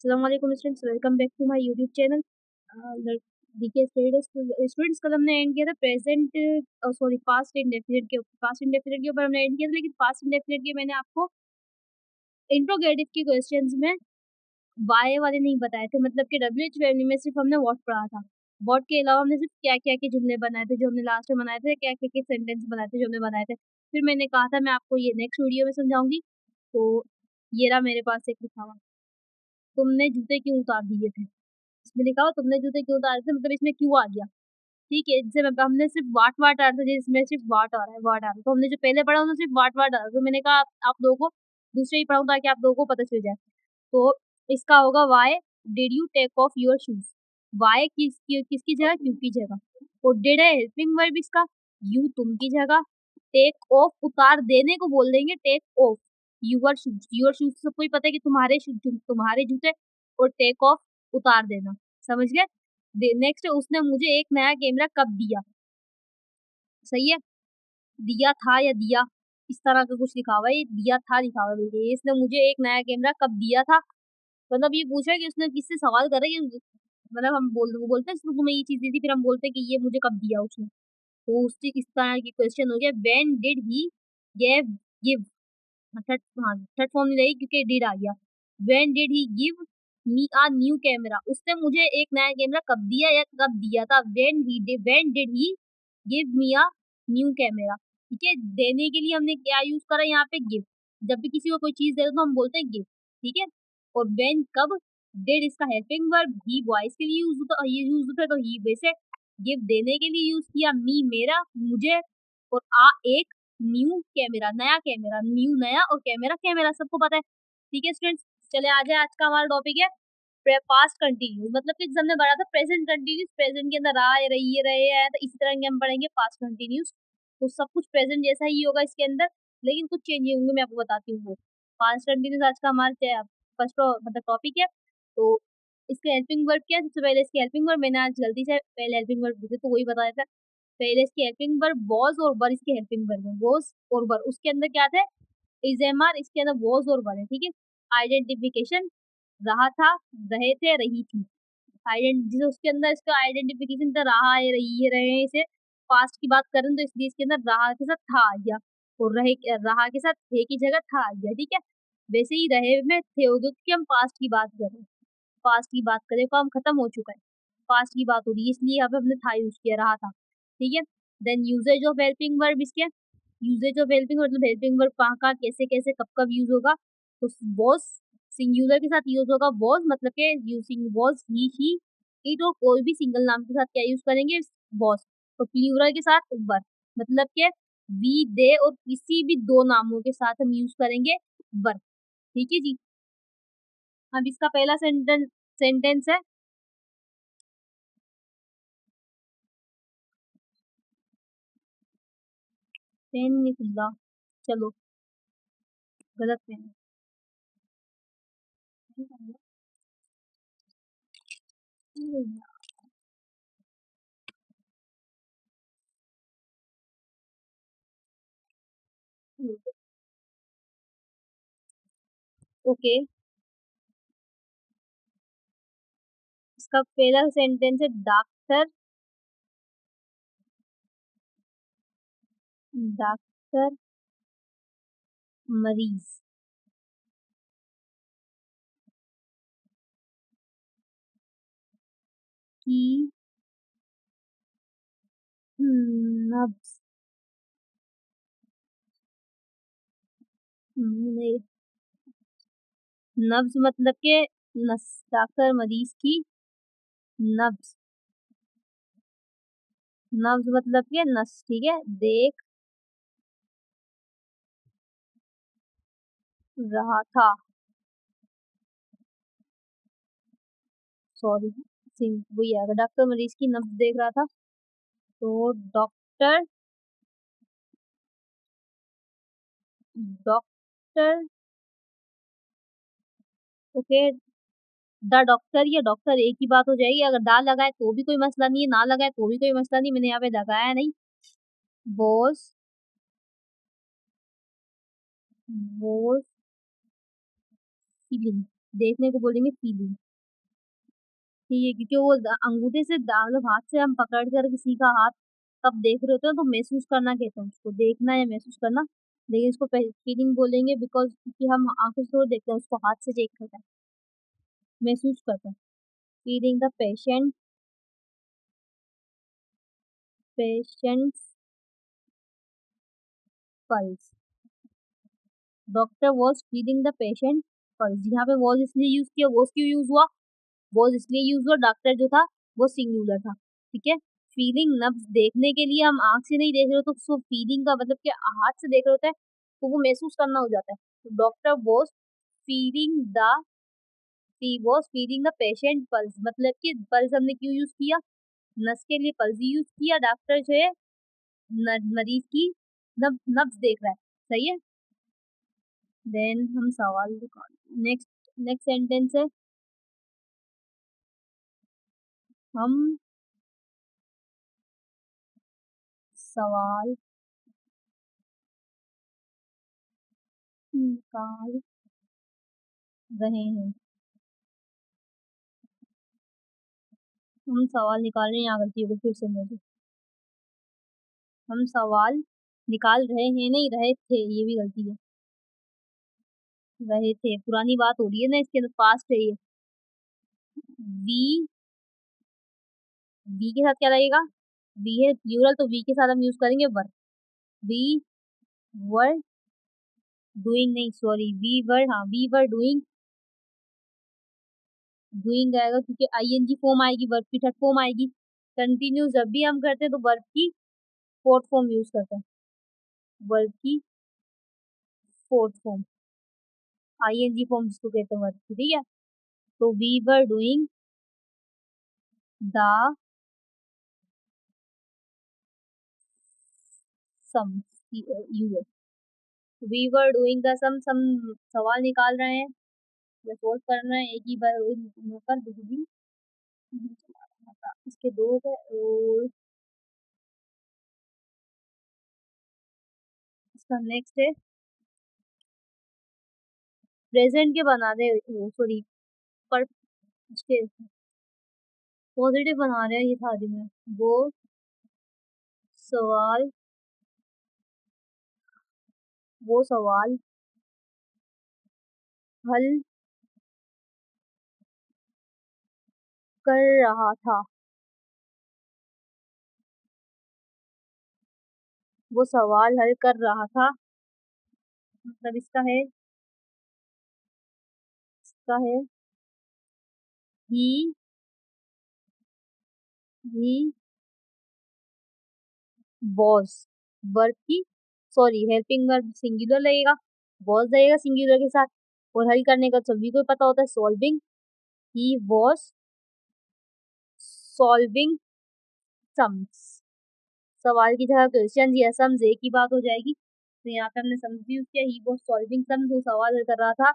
अस्सलामुअलैकुम students, welcome back to my YouTube channel. देखिए students, कल हमने एंड किया था प्रेजेंट सॉरी पास्ट इंडेफिनिट के ऊपर हमने एंड किया था, लेकिन पास्ट इंडेफिनिट के मैंने आपको इंट्रोगेटिव के क्वेश्चंस में वाई वाले नहीं बताए थे, मतलब कि डब्ल्यूएच वैल्यू में सिर्फ हमने व्हाट पढ़ा था। व्हाट के अलावा हमने सिर्फ क्या क्या के जुमले बनाए थे जो हमने लास्ट में बनाए थे, क्या क्या के सेंटेंस बनाए थे जो हमने बनाए थे। फिर मैंने कहा था मैं आपको ये नेक्स्ट वीडियो में समझाऊंगी। तो ये रहा मेरे पास एक लिखा हुआ, तुमने जूते क्यों उतार दिए थे। इसमें लिखा हुआ तुमने जूते क्यों उतारे थे, मतलब इसमें क्यों आ गया। ठीक है, जैसे हमने सिर्फ वाट वाट आ रहा था, जिसमें सिर्फ वाट आ रहा है, वाट आ रहा है, तो हमने जो पहले पढ़ा उसमें सिर्फ वाट वाट आ रहा था, तो मैंने कहा आप लोगों को दूसरे ही पढ़ाऊं ताकि आप लोगों को पता चल जाए। तो इसका होगा why did you take off your shoes. Why किसकी जगह, क्यों की जगह। और डिड है हेल्पिंग वर्ब इसका, यू तुम की जगह। टेक ऑफ उतार देने को बोल देंगे, take off your shoes. Your shoes सबको ही पता है कि तुम्हारे जूते, और टेक ऑफ उतार देना। समझ गए। नेक्स्ट, उसने मुझे एक नया कैमरा कब दिया। सही है, दिया था या दिया, इस तरह का कुछ लिखा हुआ है, ये दिया था लिखा हुआ है। देखिए, इसने मुझे एक नया कैमरा कब दिया था, मतलब ये पूछा कि उसने किससे सवाल करा कि मतलब वो बोलते हैं शुरू में ये चीज दी थी, फिर हम बोलते हैं कि ये मुझे कब दिया उसने। तो उससे इस तरह की क्वेश्चन हो गया, when did he gave give. Third, हाँ थर्ड फॉर्म नहीं रहेगी क्योंकि डिड आ गया। When did he give me a new camera, उसने मुझे एक नया कैमरा कब दिया या कब दिया था। When did he give me a new camera. ठीक है, देने के लिए हमने क्या यूज करा यहाँ पे, गिव। जब भी किसी को कोई चीज दे दो तो हम बोलते हैं गिव। ठीक है, और व्हेन कब, डिड इसका हेल्पिंग वर्ब, ही वॉइस के लिए यूज होता, ये यूज होता है, तो ही वैसे गिव देने के लिए यूज किया, मी मेरा मुझे, और आ एक न्यू कैमरा नया कैमरा, न्यू नया, और कैमरा कैमरा सबको पता है। ठीक है स्टूडेंट्स, चले आ जाए, आज का हमारा टॉपिक है पास्ट कंटिन्यूस, मतलब कि हमने पढ़ा था प्रेजेंट कंटिन्यूस, प्रेजेंट के अंदर रहा है, रही है, रहे हैं, तो इसी तरह के हम पढ़ेंगे पास्ट कंटिन्यूस। तो सब कुछ प्रेजेंट जैसा ही होगा इसके अंदर, लेकिन कुछ चेंज होंगे, मैं आपको बताती हूँ वो। पास्ट कंटिन्यूस आज का हमारा फर्स्ट मतलब टॉपिक है। तो इसके हेल्पिंग वर्ब क्या है, सबसे पहले इसकी हेल्पिंग वर्ब, मैंने आज गलती से पहले हेल्पिंग वर्ब दी थी तो वही बताया था। पहले इसकी हेल्पिंग वर्ब वॉज, और वर इसकी हेल्पिंग वर्ब है, वॉज और वर। उसके अंदर क्या था, इज एम आर, इसके अंदर वॉज और वर है। ठीक है, आइडेंटिफिकेशन, रहा था, रहे थे, रही थी। जिसे उसके अंदर इसका आइडेंटिफिकेशन था, रहा है, रही है, रहे हैं, इसे पास्ट की बात करें तो इसलिए इसके अंदर रहा के साथ था आ गया, और रहा के साथ थे की जगह था आ गया। ठीक है, वैसे ही रहे में थे हो गए क्योंकि हम पास्ट की बात कर रहे हैं। पास्ट की बात करें तो हम खत्म हो चुका है, पास्ट की बात हो रही है, इसलिए यहाँ पे हमने था यूज किया, रहा था। ठीक है, then uses of helping verb, इसके यूजेज ऑफ हेल्पिंग मतलब हेल्पिंग वर्ब कहाँ कहाँ कैसे कैसे कब कब यूज होगा। तो वॉज सिंगुलर के साथ यूज होगा, वॉज मतलब के यूजिंग वॉज ही इट, और कोई भी सिंगल नाम के साथ क्या यूज करेंगे, वॉज। तो प्लूरल के साथ वर, मतलब के वी दे, और किसी भी दो नामों के साथ हम यूज करेंगे वर। ठीक है जी, अब इसका पहला सेंटेंस है, पेन नहीं खुल रहा, चलो गलत पेन। ओके, इसका पहला सेंटेंस है, डॉक्टर, डॉक्टर मरीज की नब्ज, नहीं, नब्ज मतलब के नस, डॉक्टर मरीज की नब्ज, नब्ज मतलब के नस। ठीक है, देख रहा था, सॉरी सिंह वही आएगा, डॉक्टर मरीज की नब्ज देख रहा था। तो doctor, doctor, okay, the doctor या डॉक्टर एक ही बात हो जाएगी, अगर डा लगाए तो भी कोई मसला नहीं है, ना लगाए तो भी कोई मसला नहीं, मैंने यहाँ पे लगाया नहीं। वॉज, वॉज फीलिंग, देखने को बोलेंगे फीलिंग। ठीक है, क्योंकि वो अंगूठे से मतलब हाथ से हम पकड़ कर किसी का हाथ कब देख रहे होते हैं तो महसूस करना कहते हैं उसको, देखना या महसूस करना। लेकिन इसको फीलिंग बोलेंगे बिकॉज क्योंकि हम आंखों से तो देखते हैं, उसको हाथ से चेक करता है, महसूस करता है। Feeling the patients pulse. Doctor was feeling the patient pulse. यहाँ पे वॉज इसलिए यूज किया, वॉज क्यों यूज हुआ? वॉज इसलिए यूज हुआ, डॉक्टर जो था वो सिंगुलर था। ठीक है। फीलिंग नब्ज देखने के लिए हम आंख से नहीं देख रहे हो, तो उसको फीलिंग का मतलब कि हाथ से देख रहे होते हैं तो वो महसूस करना हो जाता है। तो doctor was feeling the was feeling the patient pulse, मतलब कि पल्स हमने क्यों यूज किया? नस के लिए पल्स यूज किया। डॉक्टर जो है मरीज की नब्ज देख रहा है। सही है। देन हम सवाल नेक्स्ट नेक्स्ट सेंटेंस है, हम सवाल निकाल रहे हैं। हम सवाल निकाल रहे हैं, यहाँ गलती हो गई, फिर से मुझे। हम सवाल निकाल रहे हैं, नहीं रहे थे, ये भी गलती है। रहे थे पुरानी बात हो रही है ना, इसके अंदर पास्ट है ये। वी वी के साथ क्या लगेगा? वी है प्लूरल, तो वी के साथ हम यूज करेंगे वर। वी वर डूइंग, नहीं सॉरी, वी वर, हाँ वी वर डूइंग। डूइंग आएगा क्योंकि आईएनजी फॉर्म आएगी, वर्ब की थर्ड फॉर्म आएगी। कंटिन्यू जब भी हम करते हैं तो वर्ब की फोर्थ फॉर्म यूज करते हैं। वर्ब की फोर्थ फॉर्म, आईएनजी फॉर्म जिसको कहते हैं वर्ब की। ठीक है। तो we were doing the sum, use. We were doing the sum सवाल निकाल रहे हैं या सोल्व कर रहे हैं, एक ही बार नौकर बिजली नहीं चला रहा था। इसके दो हो गए, और इसका नेक्स्ट है प्रेजेंट के बना दे, सॉरी पर उसके पॉजिटिव बना रहे हैं ये सारी में। वो सवाल वो सवाल हल कर रहा था। वो सवाल हल कर रहा था, मतलब इसका है ही ही वॉज वर्ब की, सॉरी हेल्पिंग वर्ब सिंगुलर लगेगा, वॉज लगेगा सिंगुलर के साथ। और हल करने का सभी को पता होता है solving. He was solving sums. सवाल की जगह क्वेश्चन या सम्स एक ही बात हो जाएगी, तो यहाँ पे हमने सम्स यूज किया। ही वॉज सॉल्विंग सम्स, वो सवाल हल कर रहा था।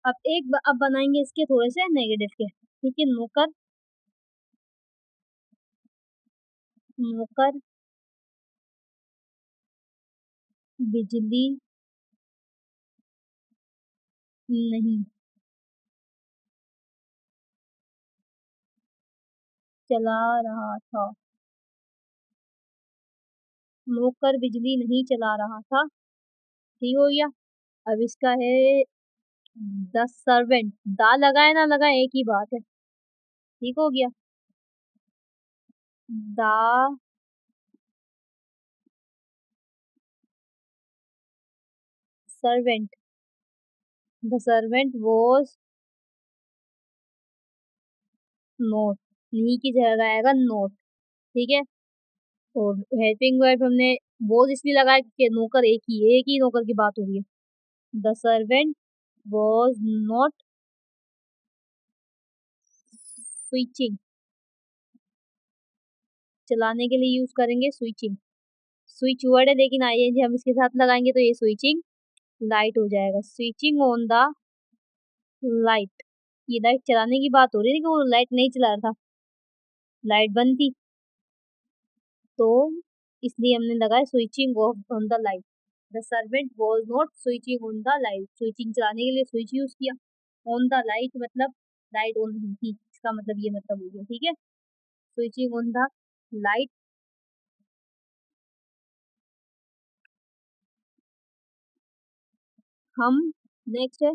अब बनाएंगे इसके थोड़े से नेगेटिव के। ठीक है। नौकर नौकर बिजली नहीं चला रहा था। नौकर बिजली नहीं चला रहा था। ठीक हो गया। अब इसका है द सर्वेंट। दा लगाए ना लगाए एक ही बात है। ठीक हो गया। The servant the servant was not. नहीं की जगह आएगा नोट। ठीक है। और हेल्पिंग वर्ब हमने वॉज इसलिए लगाया क्योंकि नौकर एक ही नौकर की बात हो रही है। The servant was not switching. चलाने के लिए यूज करेंगे स्विचिंग। स्विच वर्ड है लेकिन आईएनजी हम इसके साथ लगाएंगे तो ये स्विचिंग लाइट हो जाएगा। Switching on the light. ये लाइट चलाने की बात हो रही है कि वो लाइट नहीं चला रहा था, लाइट बंद थी, तो इसलिए हमने लगाया switching off on the light. The servant was not switching on the light. Switching चलाने के लिए स्विच यूज किया। ऑन द लाइट मतलब लाइट ऑन नहीं थी, इसका मतलब ये मतलब हो गया, ठीक है। Switching on the light. हम, नेक्स्ट है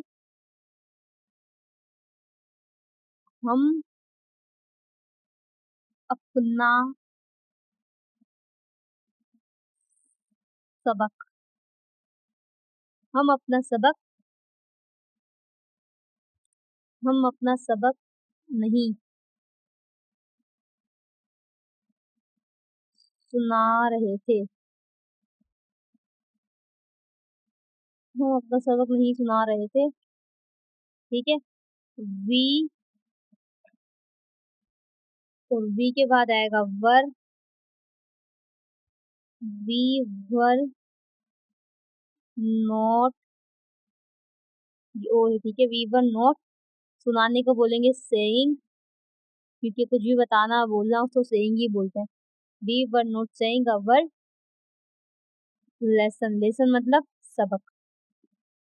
हम अपना सबक, हम अपना सबक, हम अपना सबक नहीं सुना रहे थे, हम अपना सबक नहीं सुना रहे थे, ठीक है। वी, और वी के बाद आएगा वर, वी वर नॉट, ओ ठीक है, वी वर नॉट, सुनाने को बोलेंगे सेइंग, क्योंकि कुछ भी बताना बोलना हो तो सेइंग ही बोलते हैं। We were not saying our lesson, lesson मतलब सबक,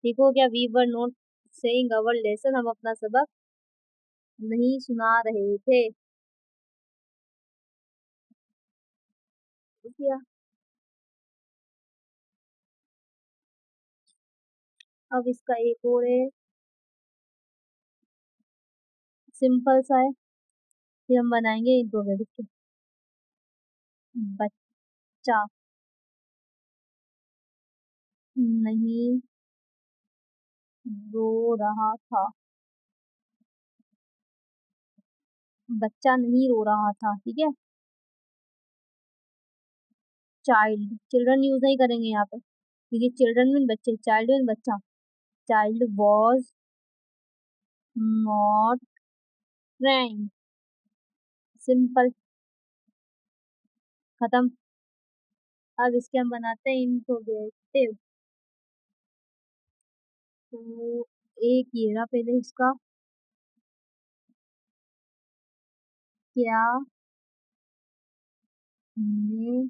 ठीक हो गया। We were not saying our lesson, हम अपना सबक नहीं सुना रहे थे, ठीक है। अब इसका एक और है, सिंपल सा है, फिर हम बनाएंगे इंट्रोगेटिव के। बच्चा नहीं रो रहा था, बच्चा नहीं रो रहा था, ठीक है। चाइल्ड, चिल्ड्रन यूज नहीं करेंगे यहाँ पे, क्योंकि चिल्ड्रन मीन बच्चे, चाइल्ड मीन बच्चा। Child was not crying, simple, खत्म। अब इसके हम बनाते हैं इंट्रोगेटिव। तो एक ये रहा पहले इसका, क्या मैं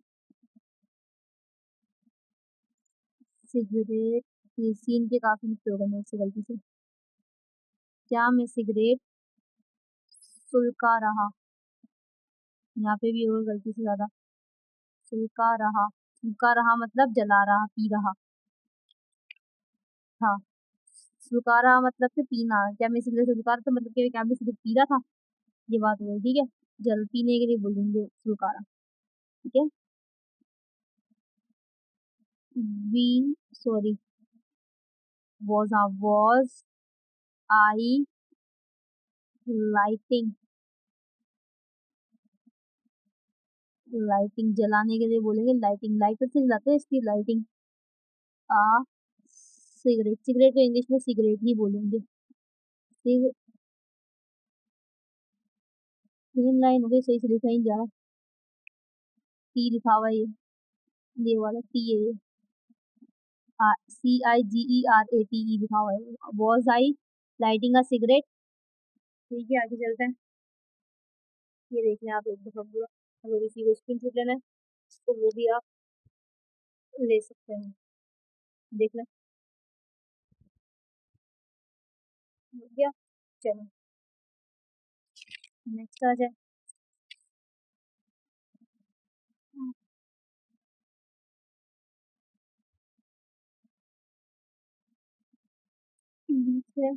सिगरेट, ये सीन के काफी मिस्टेक है मेरे से गलती से, क्या मैं सिगरेट सुलगा रहा, यहाँ पे भी और गलती से ज्यादा, सुलगा रहा, सुलगा रहा मतलब जला रहा, पी रहा था, सुलगा रहा मतलब से पीना, क्या मैं सिगरेट सुलगा रहा था मतलब क्या मैं सिगरेट पी रहा था, ये बात हो गई, ठीक है। जल पीने के लिए बोलेंगे सुलगा रहा, ठीक है। We, sorry, was I lighting, lighting जलाने के लिए बोलेंगे लाइटिंग, लाइटर से जलाते हैं इसकी लाइटिंग। आ सिगरेट, सिगरेट को इंग्लिश में सिगरेट ही बोलेंगे। सेम लाइन हो गई, सही से लिखा ही नहीं जा रहा, टी लिखा हुआ है ये वाला टी है ये, CIGERATE लिखा हुआ है। Was I lighting a cigarette, ठीक है। आगे चलते हैं, ये देख लें आप एक दफा पूरा, अगर किसी को स्क्रीन शॉट लेना है तो वो भी आप ले सकते हैं, देख लें, हो गया। चलो नेक्स्ट आ जाए। नेक्स्ट है,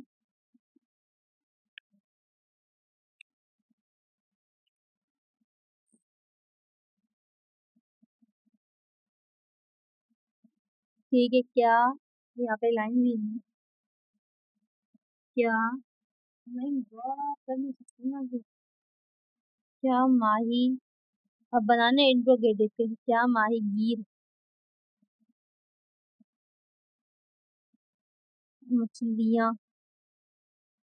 ठीक है, क्या, यहाँ पे लाइन भी है, क्या, नहीं कर नहीं सकती ना ये। क्या माही, अब बनाने इंट्रोगेटिव के, क्या माहीगीर मछलियाँ,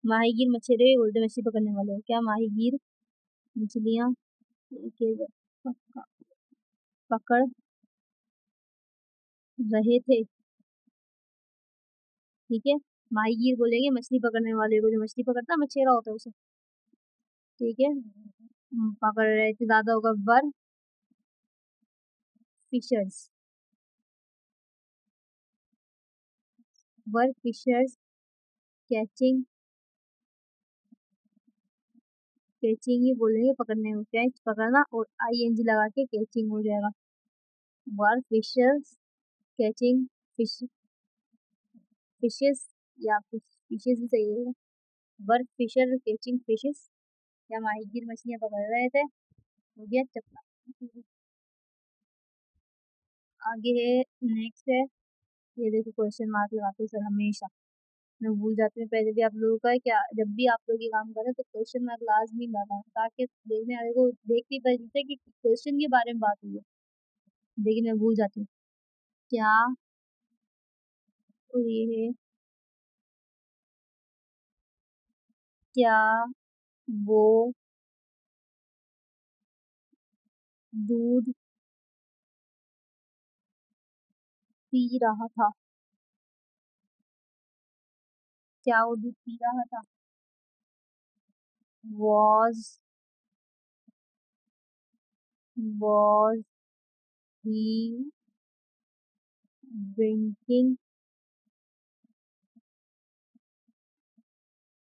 माहीगीर मछली बोलते हैं, मछली पकड़ने वाले को। क्या माहीगीर मछलियाँ के पकड़ रहे थे, ठीक है। माहीगीर बोलेंगे मछली पकड़ने वाले को, जो मछली पकड़ता है मछेरा होता है उसे, ठीक है। पकड़ रहे थे, ज्यादा होगा वर फिशर्स, वर फिशर्स कैचिंग कैचिंग ही बोलेंगे पकड़ने में, कैच पकड़ना, और आईएनजी लगा के कैचिंग हो जाएगा। वर फिशर्स कैचिंग फिश फिशेस, या फिशेस ही सही होगा। वर फिशर कैचिंग फिशेस, या माहीगीर मछलियां पकड़ रहे थे, हो गया चपटा। आगे है, नेक्स्ट है, ये देखो क्वेश्चन मार्क लगाते हैं सर हमेशा, मैं भूल जाती हूँ पहले भी आप लोगों का है क्या, जब भी आप लोग ये काम करें तो क्वेश्चन मार्क लाजमी लगाएं, ताकि देखने वाले को देख के पता चलता है कि क्वेश्चन के बारे में बात हुई है, लेकिन मैं भूल जाती हूँ। क्या, तो ये है, क्या वो दूध पी रहा था? क्या वो दूध पी रहा था? was was he drinking?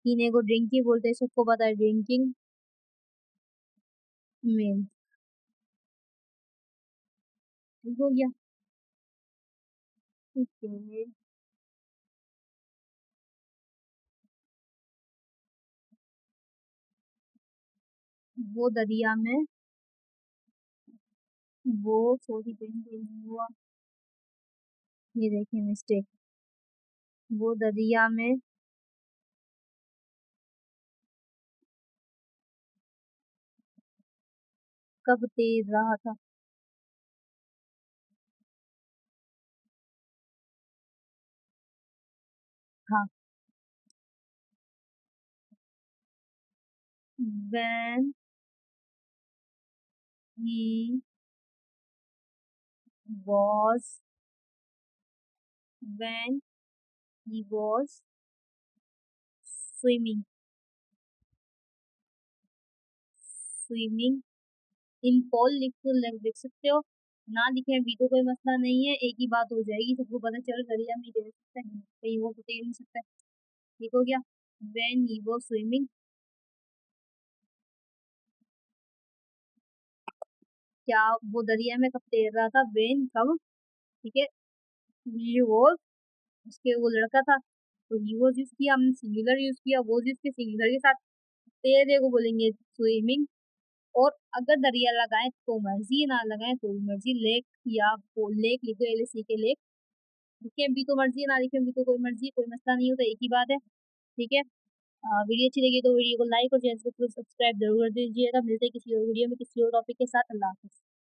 पीने को ड्रिंक ही बोलते हैं, सबको पता है ड्रिंकिंग मिल्क। हो गया, ठीक है। वो दरिया में, वो सॉरी पेन हुआ, ये देखिए मिस्टेक। वो दरिया में कब तैर रहा था? हाँ, when he was when he was swimming swimming in Paul लिख सकते हो, ना लिखे भी तो कोई मसला नहीं है, एक ही बात हो जाएगी, सबको पता चल दरिया में ही तैर सकता है, कहीं वो तो तैर नहीं सकता है। ठीक हो गया, when he was swimming, क्या वो दरिया में कब तैर रहा था, when कब, ठीक है। he was, उसके वो लड़का था, तो he was यूज किया हमने, सिंगुलर यूज किया, was यूज किया सिंगुलर के साथ, तैरने को बोलेंगे स्विमिंग। और अगर दरिया लगाए तो मर्जी, ना लगाए तो मर्जी, लेक या लेक लिखो, एल के लेक, लिखे भी तो मर्जी, ना लिखे भी तो कोई मर्जी, कोई मसला नहीं होता, एक ही बात है। ठीक है, वीडियो अच्छी लगी तो वीडियो को लाइक और चैनल को सब्सक्राइब जरूर कर दीजिएगा। मिलते हैं किसी और वीडियो में किसी और टॉपिक के साथ। अल्लाह हाफिज़।